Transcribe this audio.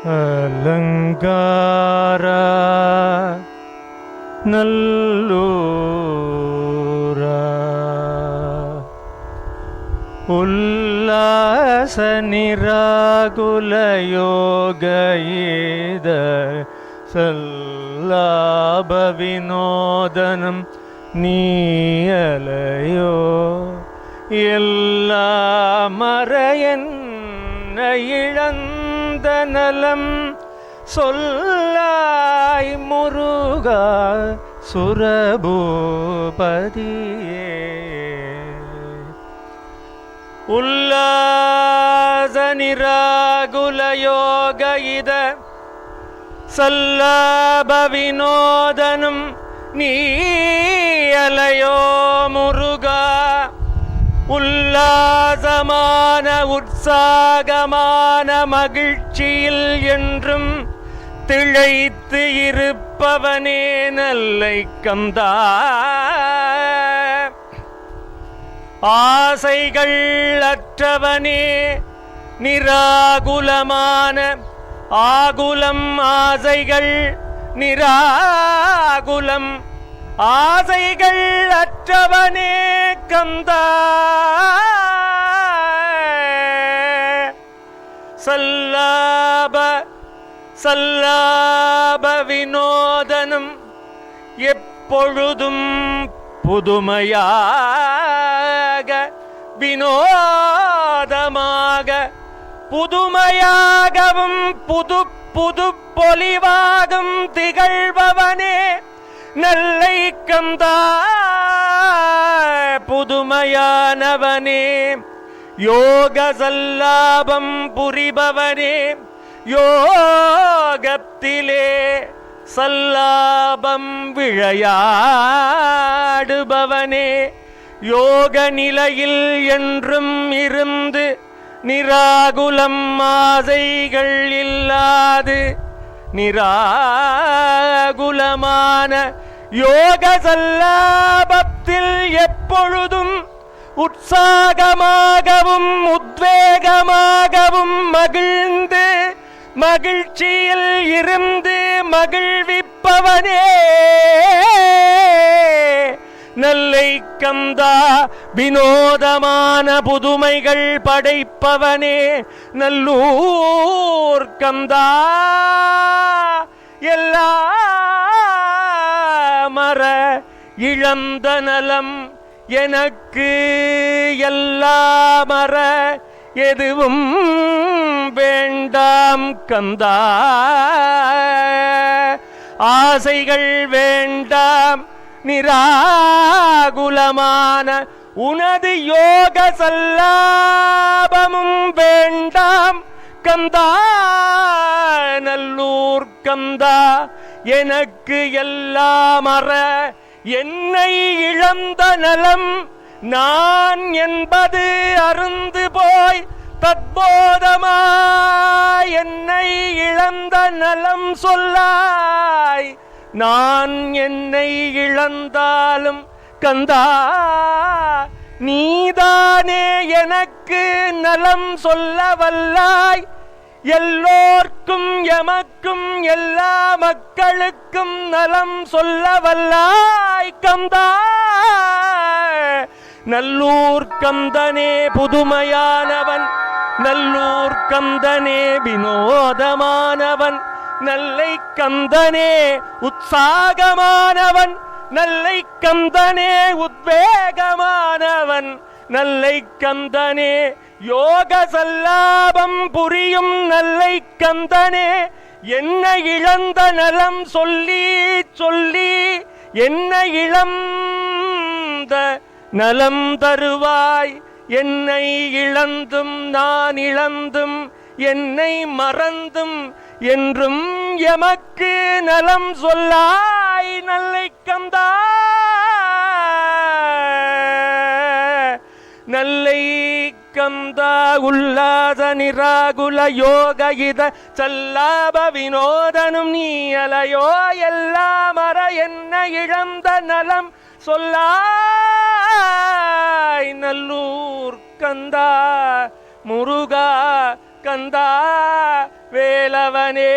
அலங்கார நல்லூரா உல்லாச நிராகுல யோகஈத சல்லாப வினோதனம் நீயலையோ எல்லா மறையன் இழந்த நலம் சொல்லாய் முருகா சுரபூபதியே உல்லாச நிராகுல யோகயித சல்லாப வினோதனம் நீயலையோ முருகா உல்லாசமான உற்சாகமான மகிழ்ச்சியில் என்றும் திளைத்து இருப்பவனே நல்லை கந்தா ஆசைகள் அற்றவனே நிராகுலமான ஆகுலம் ஆசைகள் நிராகுலம் ஆசைகள் அற்றவனே கந்தா சல்லாப சல்லாப வினோதனம் எப்பொழுதும் புதுமையாக வினோதமாக புதுமையாகவும் புது புது பொலிவாகும் திகழ்பவனே நல்லை கந்தா புதுமையானவனே யோக சல்லாபம் புரிபவனே யோகத்திலே சல்லாபம் விளையாடுபவனே யோக நிலையில் என்றும் இருந்து நிராகுலம் ஆசைகள் இல்லாது நிராகுலமான யோக சல்லாபத்தில் எப்பொழுதும் உற்சாகமாகவும் உத்வேகமாகவும் மகிழ்ந்து மகிழ்ச்சியில் இருந்து மகிழ்விப்பவனே நல்லை கந்தா வினோதமான புதுமைகள் படைப்பவனே நல்லூர் கந்தா எல்லா மர இழந்த நலம் எனக்கு எல்லா மர எதுவும் வேண்டாம் கந்தா ஆசைகள் வேண்டாம் நிராகுலமான உனது யோக சல்லாபமும் வேண்டாம் கந்தா நல்லூர் கந்தா எனக்கு எல்லாம் அற என்னை இழந்த நலம் நான் என்பது அருந்து போய் தத்போதமாய் என்னை இழந்த நலம் சொல்லாய் நான் என்னை இழந்தாலும் கந்தா நீதானே எனக்கு நலம் சொல்ல வல்லாய் எல்லோர்க்கும் எமக்கும் எல்லா மக்களுக்கும் நலம் சொல்ல வல்லாய் கந்தா நல்லூர் கந்தனே புதுமையானவன் நல்லூர் கந்தனே வினோதமானவன் நல்லை கந்தனே உற்சாகமானவன் நல்லை கந்தனே உத்வேகமானவன் நல்லை கந்தனே யோக சல்லாபம் புரியும் நல்லை கந்தனே என்ன இழந்த நலம் சொல்லி சொல்லி என்ன இழந்த நலம் தருவாய் என்னை இழந்தும் நான் இழந்தும் என்னை மறந்தும் என்றும் எமக்கு நலம் சொல்லாய் நல்லை கந்தா நல்லை கந்தா உல்லாத நிராகுல யோக இத சல்லாப வினோதனும் நீ அலையோ எல்லா மர என்ன இழந்த நலம் சொல்லாய் நல்லூர் கந்தா முருகா கந்தா வேலவனே